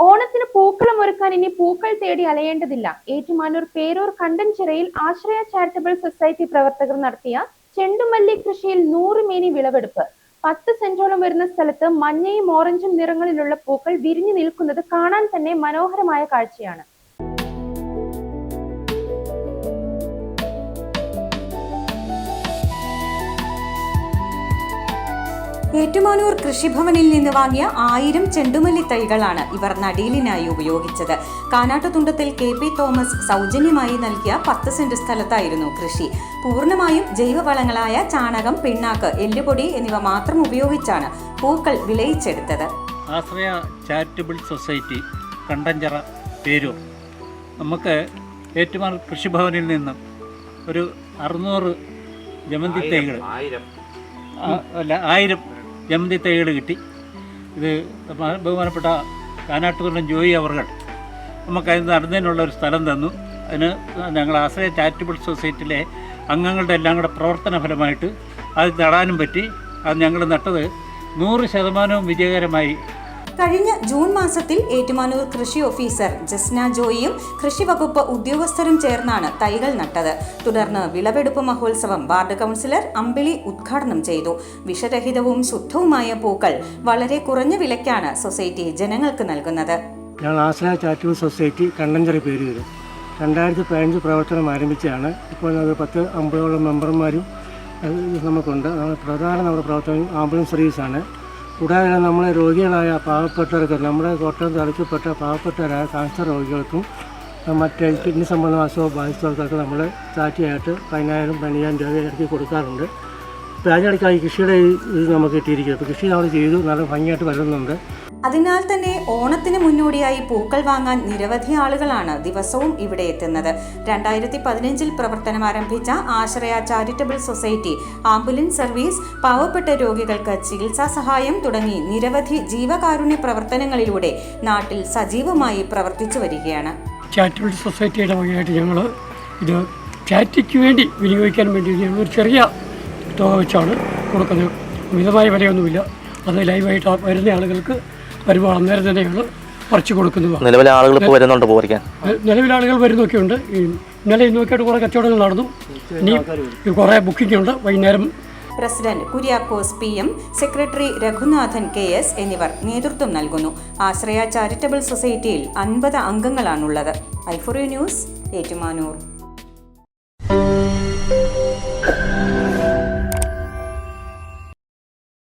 ഓണത്തിന് പൂക്കളം ഒരുക്കാൻ ഇനി പൂക്കൾ തേടി അലയേണ്ടതില്ല. ഏറ്റുമാനൂർ പേരൂർ കണ്ടൻചിറയിൽ ആശ്രയ ചാരിറ്റബിൾ സൊസൈറ്റി പ്രവർത്തകർ നടത്തിയ ചെണ്ടുമല്ലി കൃഷിയിൽ 100 മേനി വിളവെടുപ്പ്. 10 സെന്റോളം വരുന്ന സ്ഥലത്ത് മഞ്ഞയും ഓറഞ്ചും നിറങ്ങളിലുള്ള പൂക്കൾ വിരിഞ്ഞു നിൽക്കുന്നത് കാണാൻ തന്നെ മനോഹരമായ കാഴ്ചയാണ്. ഏറ്റുമാനൂർ കൃഷിഭവനിൽ നിന്ന് വാങ്ങിയ 1000 ചെണ്ടുമല്ലി തൈകളാണ് ഇവർ നടീലിനായി ഉപയോഗിച്ചത്. കാനാട്ടുതുണ്ടത്തിൽ KP തോമസ് സൗജന്യമായി നൽകിയ 10 സെന്റ് സ്ഥലത്തായിരുന്നു കൃഷി. പൂർണ്ണമായും ജൈവവളങ്ങളായ ചാണകം, പിണ്ണാക്ക്, എല്ലുപൊടി എന്നിവ മാത്രം ഉപയോഗിച്ചാണ് പൂക്കൾ വിളയിച്ചെടുത്തത്. ആശ്രയ ചാരിറ്റബിൾ സൊസൈറ്റി കണ്ടഞ്ചിറ പേരൂർ നമുക്ക് ഏറ്റുമാനൂർ കൃഷിഭവനിൽ നിന്നും ഒരു 600 ജമന്തി തൈകൾ 1000 ജമന്തി തൈകൾ കിട്ടി. ഇത് ബഹുമാനപ്പെട്ട കാനാട്ടുതുണ്ടൻ ജോയി അവർ നമുക്കതിന് നടന്നതിനുള്ള ഒരു സ്ഥലം തന്നു. അതിന് ഞങ്ങൾ ആശ്രയ ചാരിറ്റബിൾ സൊസൈറ്റിയിലെ അംഗങ്ങളുടെ എല്ലാം കൂടെ പ്രവർത്തന ഫലമായിട്ട് അത് നടാനും പറ്റി. അത് ഞങ്ങൾ നട്ടത് 100% വിജയകരമായി. കഴിഞ്ഞ ജൂൺ മാസത്തിൽ ഏറ്റുമാനൂർ കൃഷി ഓഫീസർ ജസ്ന ജോയിയും കൃഷിവകുപ്പ് ഉദ്യോഗസ്ഥരും ചേർന്നാണ് തൈകൾ നട്ടത്. തുടർന്ന് വിളവെടുപ്പ് മഹോത്സവം വാർഡ് കൗൺസിലർ അമ്പിളി ഉദ്ഘാടനം ചെയ്തു. വിഷരഹിതവും ശുദ്ധവുമായ പൂക്കൾ വളരെ കുറഞ്ഞ വിലയ്ക്കാണ് സൊസൈറ്റി ജനങ്ങൾക്ക് നൽകുന്നത്. ഞങ്ങൾ ആശ്രയ ചാരിറ്റബിൾ സൊസൈറ്റി കണ്ടഞ്ചിറ പേരൂർ 2015 പ്രവർത്തനം ആരംഭിച്ചാണ്. ഇപ്പോൾ 10-50ഓളം മെമ്പർമാരും നമുക്കുണ്ട്. പ്രധാന നമ്മുടെ പ്രവർത്തനം ആംബുലൻസ് സർവീസാണ്. കൂടാതെ നമ്മളെ രോഗികളായ പാവപ്പെട്ടവർക്ക്, നമ്മുടെ കോട്ടയം താലൂക്കിൽപ്പെട്ട പാവപ്പെട്ടവരായ ക്യാൻസർ രോഗികൾക്കും മറ്റ് കിഡ്നി സംബന്ധ അസുഖം ബാധിച്ചവർക്കൊക്കെ നമ്മൾ ചാറ്റിയായിട്ട് 10,000-15,000 രൂപ ഇറക്കി കൊടുക്കാറുണ്ട്. ഇപ്പോൾ അതിനിടയ്ക്കായി കൃഷിയുടെ ഇത് നമുക്ക് കിട്ടിയിരിക്കുന്നത്. ഇപ്പോൾ കൃഷി നമ്മൾ ചെയ്തു, നല്ല ഭംഗിയായിട്ട് വരുന്നുണ്ട്. അതിനാൽ തന്നെ ഓണത്തിന് മുന്നോടിയായി പൂക്കൾ വാങ്ങാൻ നിരവധി ആളുകളാണ് ദിവസവും ഇവിടെ എത്തുന്നത്. 2015 പ്രവർത്തനം ആരംഭിച്ച ആശ്രയ ചാരിറ്റബിൾ സൊസൈറ്റി ആംബുലൻസ് സർവീസ്, പാവപ്പെട്ട രോഗികൾക്ക് ചികിത്സാ സഹായം തുടങ്ങി നിരവധി ജീവകാരുണ്യ പ്രവർത്തനങ്ങളിലൂടെ നാട്ടിൽ സജീവമായി പ്രവർത്തിച്ചു വരികയാണ്. ചാരിറ്റബിൾ സൊസൈറ്റിയുടെ വകയായിട്ട് ഞങ്ങൾ ഇത് ചാരിറ്റിക്ക് വേണ്ടി വിനിയോഗിക്കാൻ വേണ്ടി ഒരു ചെറിയ തുക വെച്ചാണ് കൊടുക്കുന്നത്. മിതമായ വിലയൊന്നുമില്ല. അത് ലൈവായിട്ട് വരുന്ന ആളുകൾക്ക് വരുമ്പോൾ അന്നേരം തന്നെയാണ് പറിച്ചു കൊടുക്കുന്നത്. നിലവിലെ ആളുകൾ ഇപ്പോൾ വരുന്നുണ്ട് പോകാൻ? നിലവിലെ ആളുകൾ വരുന്നൊക്കെയുണ്ട്. ഇന്നലെ ഇന്നൊക്കെയായിട്ട് കുറേ കച്ചവടങ്ങൾ നടന്നു. ഇനി കുറേ ബുക്കിംഗ് ഉണ്ട്. വൈകുന്നേരം president Kuriakose PM, secretary Raghunathan KS എന്നിവർ നേതൃത്വം നൽകുന്നു. ആശ്രയ ചാരിറ്റബിൾ സൊസൈറ്റിയിൽ 50 അംഗങ്ങളാണുള്ളത്. i4u news, Ettumanoor.